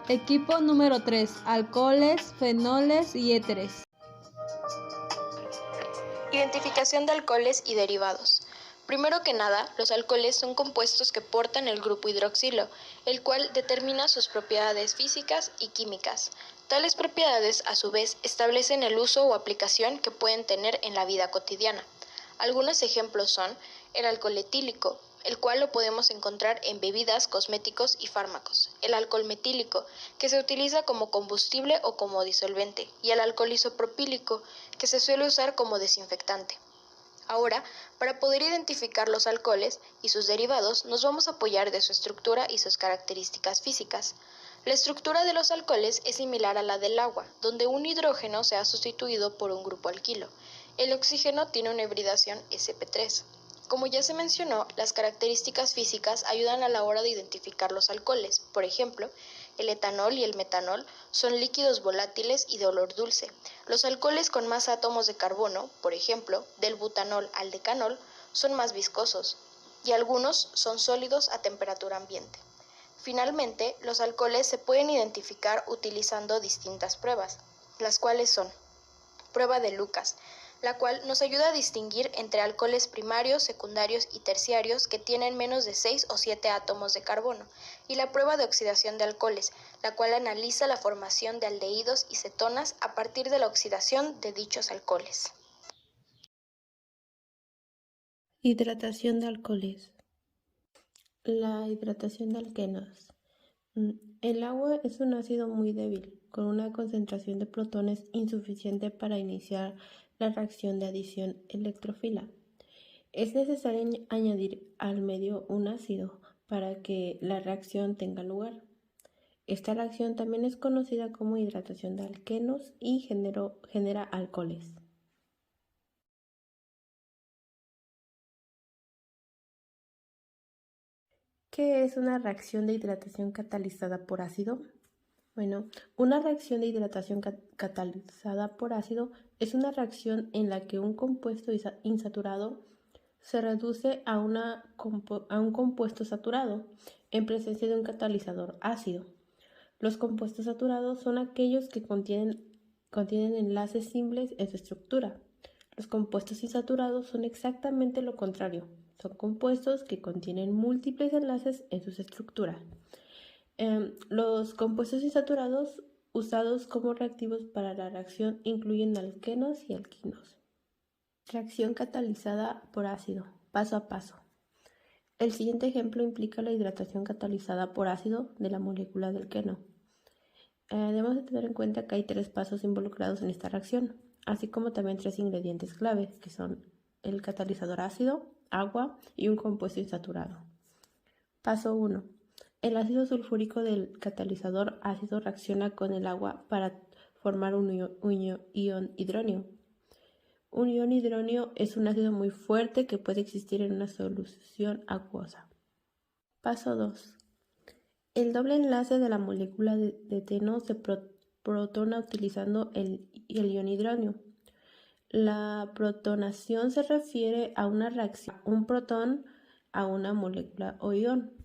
Equipo número 3. Alcoholes, fenoles y éteres. Identificación de alcoholes y derivados. Primero que nada, los alcoholes son compuestos que portan el grupo hidroxilo, el cual determina sus propiedades físicas y químicas. Tales propiedades, a su vez, establecen el uso o aplicación que pueden tener en la vida cotidiana. Algunos ejemplos son el alcohol etílico, el cual lo podemos encontrar en bebidas, cosméticos y fármacos; el alcohol metílico, que se utiliza como combustible o como disolvente; y el alcohol isopropílico, que se suele usar como desinfectante. Ahora, para poder identificar los alcoholes y sus derivados, nos vamos a apoyar de su estructura y sus características físicas. La estructura de los alcoholes es similar a la del agua, donde un hidrógeno se ha sustituido por un grupo alquilo. El oxígeno tiene una hibridación sp3. Como ya se mencionó, las características físicas ayudan a la hora de identificar los alcoholes. Por ejemplo, el etanol y el metanol son líquidos volátiles y de olor dulce. Los alcoholes con más átomos de carbono, por ejemplo, del butanol al decanol, son más viscosos, y algunos son sólidos a temperatura ambiente. Finalmente, los alcoholes se pueden identificar utilizando distintas pruebas, las cuales son: prueba de Lucas, la cual nos ayuda a distinguir entre alcoholes primarios, secundarios y terciarios que tienen menos de 6 o 7 átomos de carbono; y la prueba de oxidación de alcoholes, la cual analiza la formación de aldehídos y cetonas a partir de la oxidación de dichos alcoholes. Hidratación de alcoholes. La hidratación de alquenos. El agua es un ácido muy débil, con una concentración de protones insuficiente para iniciar la reacción de adición electrófila. Es necesario añadir al medio un ácido para que la reacción tenga lugar. Esta reacción también es conocida como hidratación de alquenos y genera alcoholes. ¿Qué es una reacción de hidratación catalizada por ácido? Bueno, una reacción de hidratación catalizada por ácido es una reacción en la que un compuesto insaturado se reduce a un compuesto saturado en presencia de un catalizador ácido. Los compuestos saturados son aquellos que contienen enlaces simples en su estructura. Los compuestos insaturados son exactamente lo contrario. Son compuestos que contienen múltiples enlaces en sus estructuras. Los compuestos insaturados usados como reactivos para la reacción incluyen alquenos y alquinos. Reacción catalizada por ácido. Paso a paso. El siguiente ejemplo implica la hidratación catalizada por ácido de la molécula del alqueno. Debemos de tener en cuenta que hay 3 pasos involucrados en esta reacción, así como también 3 ingredientes clave, que son el catalizador ácido, agua y un compuesto insaturado. Paso 1. El ácido sulfúrico del catalizador ácido reacciona con el agua para formar un ion hidróneo. Un ion hidróneo es un ácido muy fuerte que puede existir en una solución acuosa. Paso 2. El doble enlace de la molécula de eteno se protona utilizando el ion hidróneo. La protonación se refiere a una reacción un protón a una molécula o ion.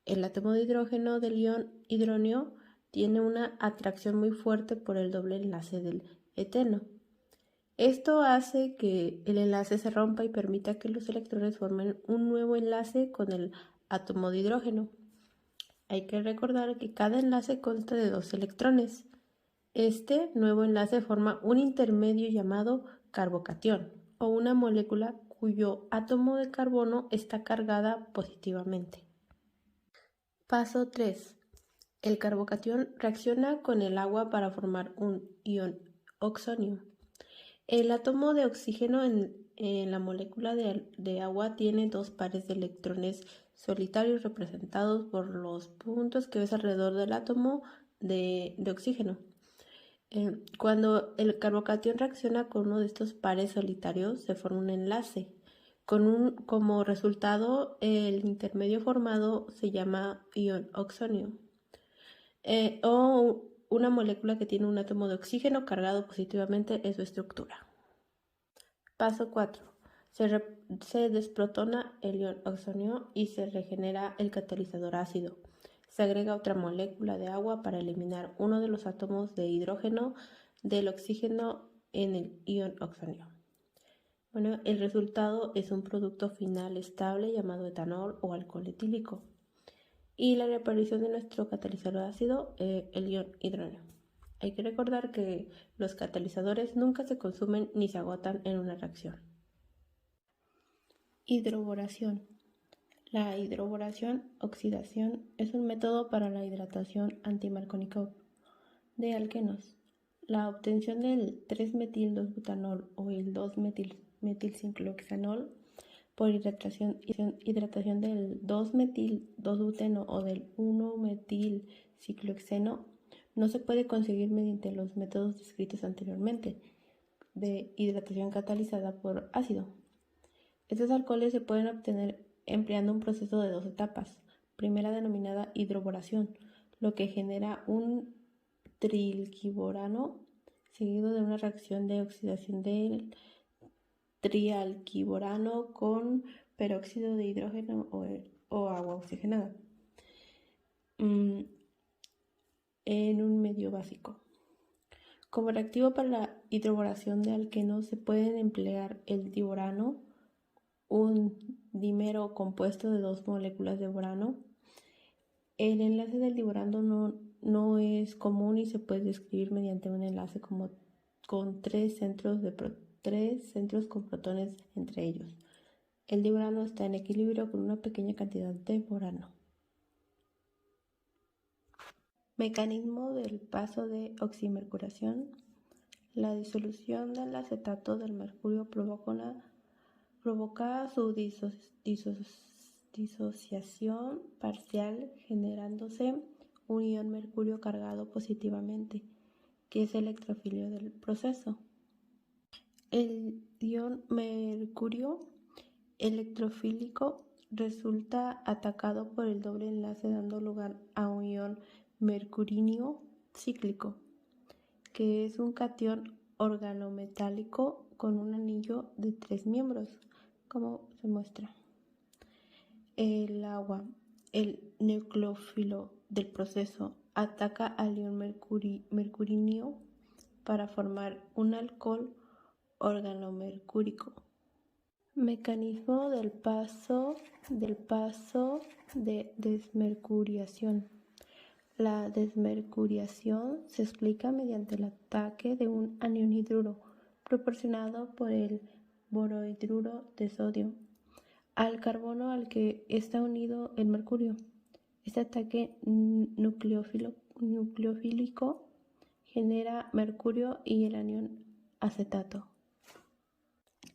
El átomo de hidrógeno del ion hidróneo tiene una atracción muy fuerte por el doble enlace del eteno. Esto hace que el enlace se rompa y permita que los electrones formen un nuevo enlace con el átomo de hidrógeno. Hay que recordar que cada enlace consta de 2 electrones. Este nuevo enlace forma un intermedio llamado carbocatión, o una molécula cuyo átomo de carbono está cargada positivamente. Paso 3. El carbocatión reacciona con el agua para formar un ion oxonio. El átomo de oxígeno en la molécula de agua tiene 2 pares de electrones solitarios representados por los puntos que ves alrededor del átomo de oxígeno. Cuando el carbocatión reacciona con uno de estos pares solitarios, se forma un enlace. Como resultado, el intermedio formado se llama ion oxonio, o una molécula que tiene un átomo de oxígeno cargado positivamente en su estructura. Paso 4. Se desprotona el ion oxonio y se regenera el catalizador ácido. se agrega otra molécula de agua para eliminar uno de los átomos de hidrógeno del oxígeno en el ion oxonio. Bueno, el resultado es un producto final estable llamado etanol o alcohol etílico. Y la reaparición de nuestro catalizador ácido, el ion hidrógeno. Hay que recordar que los catalizadores nunca se consumen ni se agotan en una reacción. Hidroboración. La hidroboración, oxidación, es un método para la hidratación anti-Markovnikov de alquenos. La obtención del 3-metil-2-butanol o el 2-metil-ciclohexanol por hidratación del 2-metil-2-buteno o del 1-metil-ciclohexeno no se puede conseguir mediante los métodos descritos anteriormente de hidratación catalizada por ácido. Estos alcoholes se pueden obtener empleando un proceso de dos etapas. Primera denominada hidroboración, lo que genera un trilquiborano seguido de una reacción de oxidación del trialquiborano con peróxido de hidrógeno o agua oxigenada en un medio básico. Como reactivo para la hidroboración de alquenos se pueden emplear el diborano, un dímero compuesto de dos moléculas de borano. El enlace del diborano no es común y se puede describir mediante un enlace con tres centros con protones entre ellos. El diborano está en equilibrio con una pequeña cantidad de borano. Mecanismo del paso de oximercuriación. La disolución del acetato del mercurio provoca su disociación parcial, generándose un ion mercurio cargado positivamente, que es el electrofilio del proceso. El ion mercurio electrofílico resulta atacado por el doble enlace, dando lugar a un ion mercurinio cíclico, que es un catión organometálico con un anillo de 3 miembros, como se muestra. El agua, el nucleófilo del proceso, ataca al ion mercurinio para formar un alcohol organomercúrico. Mecanismo del paso de desmercuriación. La desmercuriación se explica mediante el ataque de un anión hidruro proporcionado por el borohidruro de sodio al carbono al que está unido el mercurio. Este ataque nucleofílico genera mercurio y el anión acetato.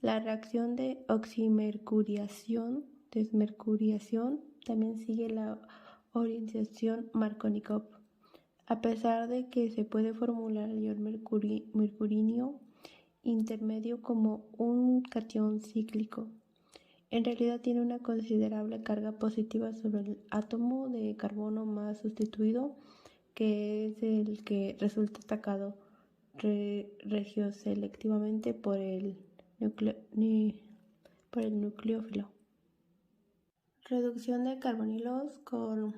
La reacción de oximercuriación-desmercuriación también sigue la orientación Markovnikov. A pesar de que se puede formular el ion mercurinio intermedio como un catión cíclico, en realidad tiene una considerable carga positiva sobre el átomo de carbono más sustituido, que es el que resulta atacado regioselectivamente por el nucleófilo. Reducción de carbonilos con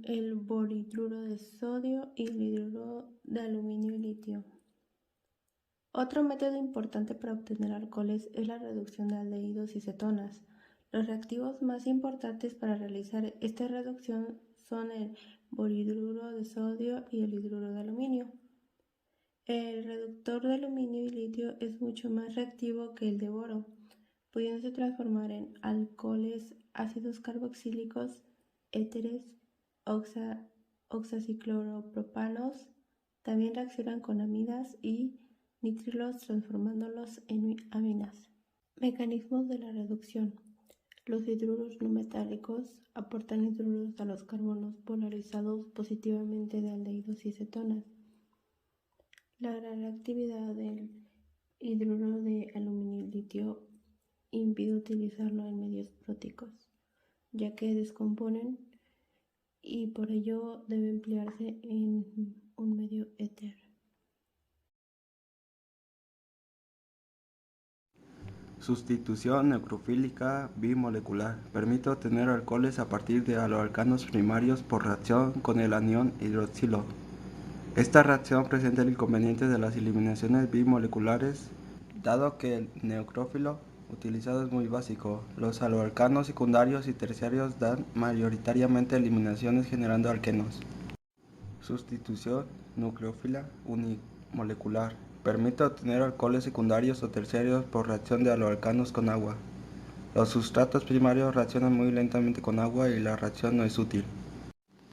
el borhidruro de sodio y el hidruro de aluminio y litio. Otro método importante para obtener alcoholes es la reducción de aldehídos y cetonas. Los reactivos más importantes para realizar esta reducción son el borhidruro de sodio y el hidruro de aluminio. El reductor de aluminio y litio es mucho más reactivo que el de boro, pudiéndose transformar en alcoholes ácidos carboxílicos, éteres, oxacicloropropanos. También reaccionan con amidas y nitrilos transformándolos en aminas. Mecanismos de la reducción. Los hidruros no metálicos aportan hidruros a los carbonos polarizados positivamente de aldehídos y cetonas. La reactividad del hidruro de aluminio y litio impide utilizarlo en medios próticos, ya que descomponen y por ello debe emplearse en un medio éter. Sustitución neutrofílica bimolecular. Permite obtener alcoholes a partir de aloalcanos primarios por reacción con el anión hidroxilo. Esta reacción presenta el inconveniente de las eliminaciones bimoleculares, dado que el neutrófilo utilizado es muy básico. Los aloalcanos secundarios y terciarios dan mayoritariamente eliminaciones generando alquenos. Sustitución nucleófila unimolecular. Permite obtener alcoholes secundarios o terciarios por reacción de aloalcanos con agua. Los sustratos primarios reaccionan muy lentamente con agua y la reacción no es útil.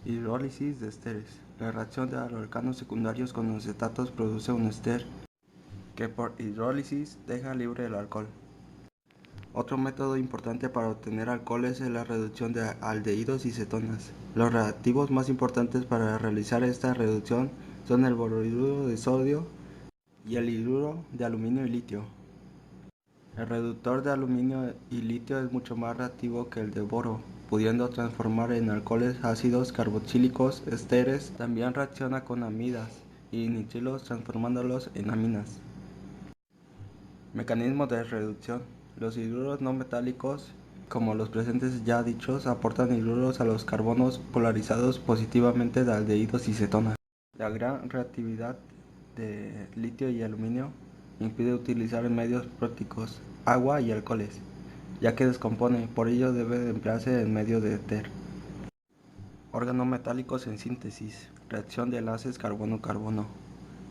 Hidrólisis de esteres. La reacción de aloalcanos secundarios con acetatos produce un ester que por hidrólisis deja libre el alcohol. Otro método importante para obtener alcoholes es la reducción de aldehídos y cetonas. Los reactivos más importantes para realizar esta reducción son el borhidruro de sodio y el hidruro de aluminio y litio. El reductor de aluminio y litio es mucho más reactivo que el de boro, pudiendo transformar en alcoholes ácidos carboxílicos esteres. También reacciona con amidas y nitrilos transformándolos en aminas. Mecanismo de reducción. Los hidruros no metálicos, como los presentes ya dichos, aportan hidruros a los carbonos polarizados positivamente de aldehídos y cetonas. La gran reactividad de litio y aluminio impide utilizar medios próticos, agua y alcoholes, ya que descompone, por ello debe emplearse en medio de éter. Organometálicos en síntesis. Reacción de enlaces carbono-carbono.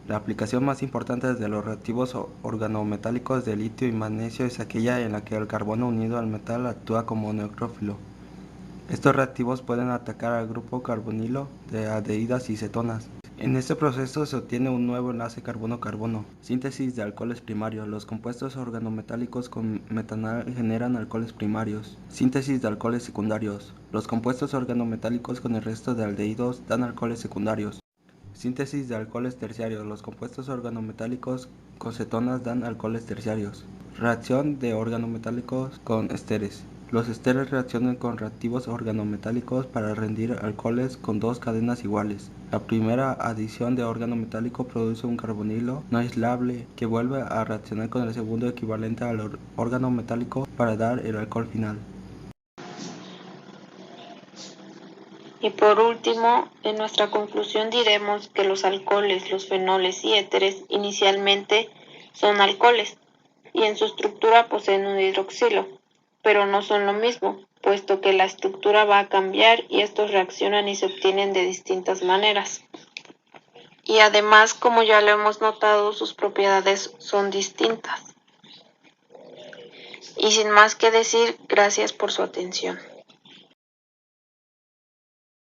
La aplicación más importante de los reactivos organometálicos de litio y magnesio es aquella en la que el carbono unido al metal actúa como neutrófilo. Estos reactivos pueden atacar al grupo carbonilo de aldehídas y cetonas. En este proceso se obtiene un nuevo enlace carbono-carbono. Síntesis de alcoholes primarios. Los compuestos organometálicos con metanal generan alcoholes primarios. Síntesis de alcoholes secundarios. Los compuestos organometálicos con el resto de aldehídos dan alcoholes secundarios. Síntesis de alcoholes terciarios. Los compuestos organometálicos con cetonas dan alcoholes terciarios. Reacción de organometálicos con esteres. Los esteres reaccionan con reactivos organometálicos para rendir alcoholes con dos cadenas iguales. La primera adición de organometálico produce un carbonilo no aislable que vuelve a reaccionar con el segundo equivalente al organometálico para dar el alcohol final. Y por último, en nuestra conclusión diremos que los alcoholes, los fenoles y éteres inicialmente son alcoholes y en su estructura poseen un hidroxilo, pero no son lo mismo, puesto que la estructura va a cambiar y estos reaccionan y se obtienen de distintas maneras. Y además, como ya lo hemos notado, sus propiedades son distintas. Y sin más que decir, gracias por su atención.